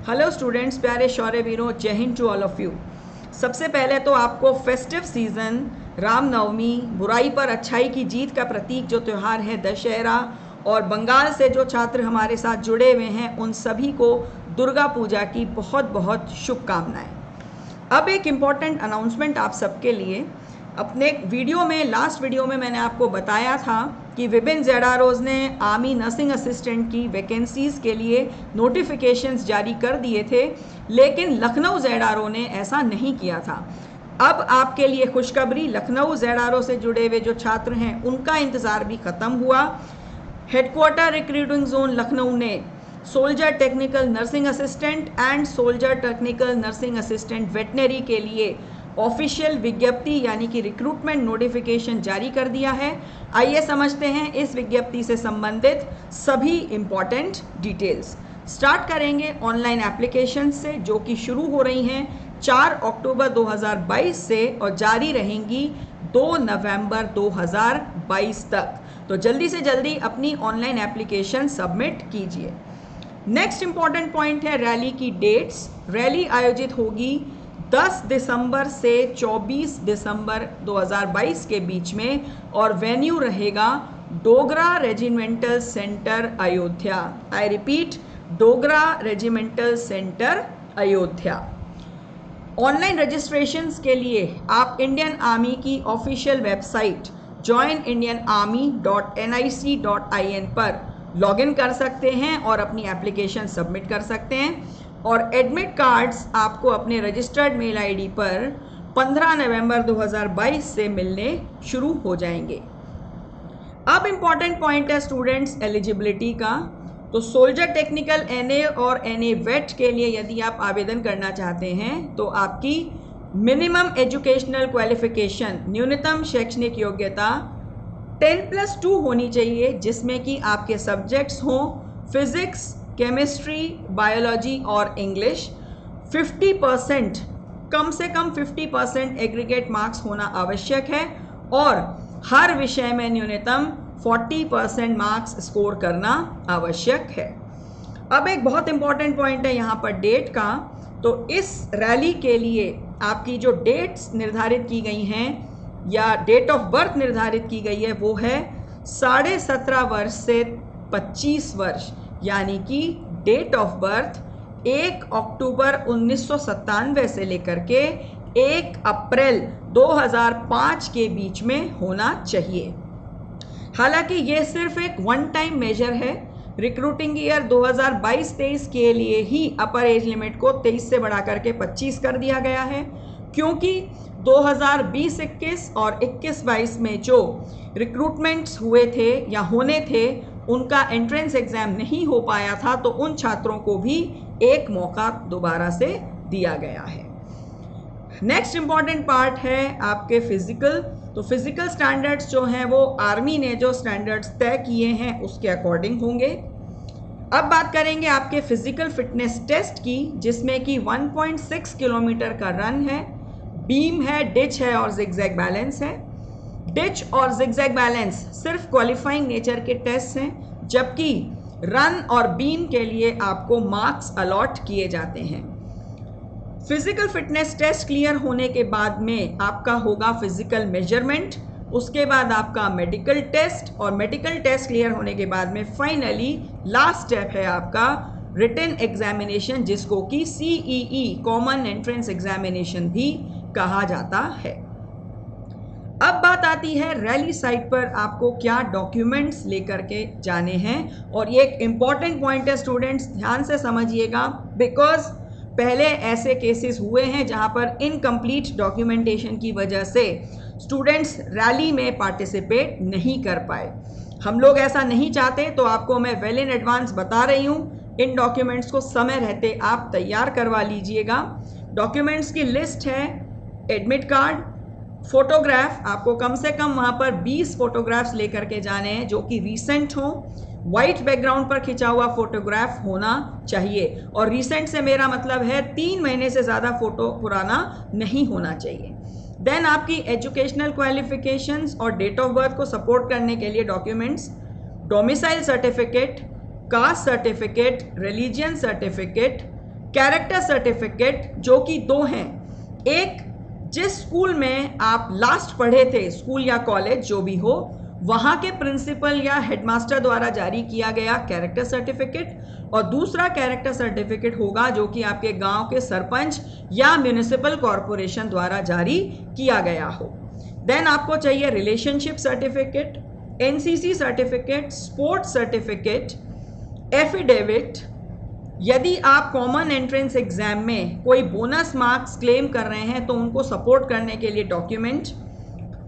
Hello students, प्यारे शौर्यवीरों, जय हिंद टू ऑल ऑफ यू। सबसे पहले तो आपको फेस्टिव सीज़न, रामनवमी, बुराई पर अच्छाई की जीत का प्रतीक जो त्यौहार है दशहरा, और बंगाल से जो छात्र हमारे साथ जुड़े हुए हैं उन सभी को दुर्गा पूजा की बहुत बहुत शुभकामनाएं। अब एक इम्पॉर्टेंट अनाउंसमेंट आप सबके लिए। अपने वीडियो में, लास्ट वीडियो में मैंने आपको बताया था कि विभिन्न ZROs ने आर्मी नर्सिंग असिस्टेंट की वैकेंसीज़ के लिए नोटिफिकेशंस जारी कर दिए थे, लेकिन लखनऊ ZRO ने ऐसा नहीं किया था। अब आपके लिए खुशखबरी, लखनऊ ZRO से जुड़े हुए जो छात्र हैं उनका इंतज़ार भी ख़त्म हुआ। हेडक्वार्टर रिक्रूटिंग जोन लखनऊ ने soldier technical nursing assistant and soldier technical nursing assistant veterinary के लिए ऑफिशियल विज्ञप्ति यानी कि रिक्रूटमेंट नोटिफिकेशन जारी कर दिया है। आइए समझते हैं इस विज्ञप्ति से संबंधित सभी इम्पॉर्टेंट डिटेल्स। स्टार्ट करेंगे ऑनलाइन एप्लीकेशन से, जो कि शुरू हो रही हैं 4 अक्टूबर 2022 से और जारी रहेंगी 2 नवंबर 2022 तक। तो जल्दी से जल्दी अपनी ऑनलाइन एप्लीकेशन सबमिट कीजिए। नेक्स्ट इंपॉर्टेंट पॉइंट है रैली की डेट्स। रैली आयोजित होगी 10 दिसंबर से 24 दिसंबर 2022 के बीच में और वेन्यू रहेगा Dogra regimental centre Ayodhya. I repeat, Dogra regimental centre Ayodhya. Online registrations के लिए आप इंडियन आर्मी की ऑफिशियल वेबसाइट joinindianarmy.nic.in पर लॉगिन कर सकते हैं और अपनी एप्लीकेशन सबमिट कर सकते हैं, और एडमिट कार्ड्स आपको अपने रजिस्टर्ड मेल आईडी पर 15 नवंबर 2022 से मिलने शुरू हो जाएंगे। अब इम्पॉर्टेंट पॉइंट है स्टूडेंट्स एलिजिबिलिटी का। तो सोल्जर टेक्निकल NA और NA वेट के लिए यदि आप आवेदन करना चाहते हैं तो आपकी मिनिमम एजुकेशनल क्वालिफिकेशन, न्यूनतम शैक्षणिक योग्यता 10+2 होनी चाहिए, जिसमें कि आपके सब्जेक्ट्स हों फिजिक्स, केमिस्ट्री, बायोलॉजी और इंग्लिश। 50%, कम से कम 50% एग्रीगेट मार्क्स होना आवश्यक है और हर विषय में न्यूनतम 40% मार्क्स स्कोर करना आवश्यक है। अब एक बहुत इंपॉर्टेंट पॉइंट है यहाँ पर डेट का। तो इस रैली के लिए आपकी जो डेट्स निर्धारित की गई हैं या डेट ऑफ बर्थ निर्धारित की गई है वो है 17.5 वर्ष से 25 वर्ष, यानी कि डेट ऑफ बर्थ 1 अक्टूबर 1997 से लेकर के 1 अप्रैल 2005 के बीच में होना चाहिए। हालांकि ये सिर्फ एक वन टाइम मेजर है। रिक्रूटिंग ईयर 2022-23 के लिए ही अपर एज लिमिट को 23 से बढ़ा करके 25 कर दिया गया है, क्योंकि 2020-21 और 21-22 में जो रिक्रूटमेंट्स हुए थे या होने थे उनका एंट्रेंस एग्ज़ाम नहीं हो पाया था, तो उन छात्रों को भी एक मौका दोबारा से दिया गया है। नेक्स्ट इम्पॉर्टेंट पार्ट है आपके फिजिकल। तो फिजिकल स्टैंडर्ड्स जो हैं वो आर्मी ने जो स्टैंडर्ड्स तय किए हैं उसके अकॉर्डिंग होंगे। अब बात करेंगे आपके फिजिकल फिटनेस टेस्ट की, जिसमें कि 1.6 किलोमीटर का रन है, बीम है, डिच है और जिगजैग बैलेंस है। डिच और जिगजैग बैलेंस सिर्फ क्वालिफाइंग नेचर के टेस्ट हैं, जबकि रन और बीम के लिए आपको मार्क्स अलॉट किए जाते हैं। फिजिकल फिटनेस टेस्ट क्लियर होने के बाद में आपका होगा फिजिकल मेजरमेंट, उसके बाद आपका मेडिकल टेस्ट, और मेडिकल टेस्ट क्लियर होने के बाद में फाइनली लास्ट स्टेप है आपका रिटन एग्जामिनेशन, जिसको कि CEE कॉमन एंट्रेंस एग्जामिनेशन भी कहा जाता है। अब बात आती है रैली साइट पर आपको क्या डॉक्यूमेंट्स लेकर के जाने हैं, और ये एक इम्पॉर्टेंट पॉइंट है स्टूडेंट्स, ध्यान से समझिएगा, बिकॉज पहले ऐसे केसेस हुए हैं जहां पर इनकम्प्लीट डॉक्यूमेंटेशन की वजह से स्टूडेंट्स रैली में पार्टिसिपेट नहीं कर पाए। हम लोग ऐसा नहीं चाहते, तो आपको मैं वेल इन एडवांस बता रही हूँ, इन डॉक्यूमेंट्स को समय रहते आप तैयार करवा लीजिएगा। डॉक्यूमेंट्स की लिस्ट है एडमिट कार्ड, फोटोग्राफ, आपको कम से कम वहाँ पर 20 फोटोग्राफ्स लेकर के जाने हैं जो कि रीसेंट हों, वाइट बैकग्राउंड पर खिंचा हुआ फोटोग्राफ होना चाहिए, और रीसेंट से मेरा मतलब है 3 महीने से ज़्यादा फोटो पुराना नहीं होना चाहिए। देन आपकी एजुकेशनल क्वालिफिकेशंस और डेट ऑफ बर्थ को सपोर्ट करने के लिए documents, domicile certificate, caste certificate, religion certificate, character certificate जो कि 2 हैं, एक जिस स्कूल में आप लास्ट पढ़े थे, स्कूल या कॉलेज जो भी हो, वहाँ के प्रिंसिपल या हेडमास्टर द्वारा जारी किया गया कैरेक्टर सर्टिफिकेट, और दूसरा कैरेक्टर सर्टिफिकेट होगा जो कि आपके गांव के सरपंच या म्यूनिसिपल कॉरपोरेशन द्वारा जारी किया गया हो। देन आपको चाहिए relationship certificate, NCC certificate, sports certificate, affidavit. यदि आप कॉमन एंट्रेंस एग्जाम में कोई बोनस मार्क्स क्लेम कर रहे हैं तो उनको सपोर्ट करने के लिए डॉक्यूमेंट,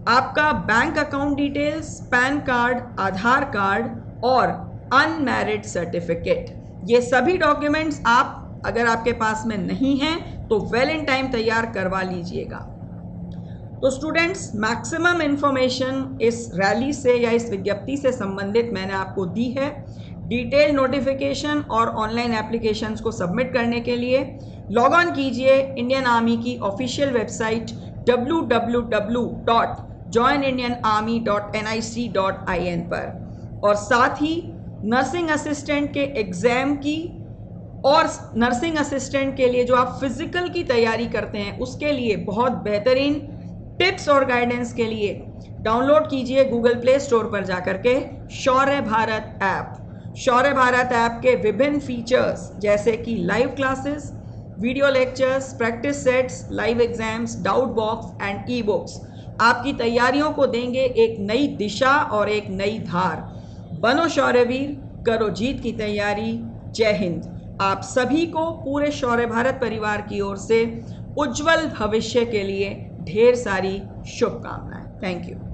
आपका bank account details, PAN card, Aadhaar card और अनमैरिड सर्टिफिकेट। ये सभी डॉक्यूमेंट्स आप अगर आपके पास में नहीं हैं तो वेल इन टाइम तैयार करवा लीजिएगा। तो स्टूडेंट्स, मैक्सिमम इंफॉर्मेशन इस रैली से या इस विज्ञप्ति से संबंधित मैंने आपको दी है। डिटेल नोटिफिकेशन और ऑनलाइन एप्लीकेशंस को सबमिट करने के लिए लॉग ऑन कीजिए इंडियन आर्मी की ऑफिशियल वेबसाइट www.joinindianarmy.nic.in पर, और साथ ही नर्सिंग असिस्टेंट के एग्ज़ाम की और नर्सिंग असिस्टेंट के लिए जो आप फिज़िकल की तैयारी करते हैं उसके लिए बहुत बेहतरीन टिप्स और गाइडेंस के लिए डाउनलोड कीजिए गूगल प्ले स्टोर पर जाकर के शौर्य भारत ऐप। शौर्य भारत ऐप के विभिन्न फीचर्स जैसे कि live classes, video lectures, practice sets, live exams, doubt box and e books आपकी तैयारियों को देंगे एक नई दिशा और एक नई धार। बनो शौर्यवीर, करो जीत की तैयारी। जय हिंद। आप सभी को पूरे शौर्य भारत परिवार की ओर से उज्जवल भविष्य के लिए ढेर सारी शुभकामनाएं। Thank you.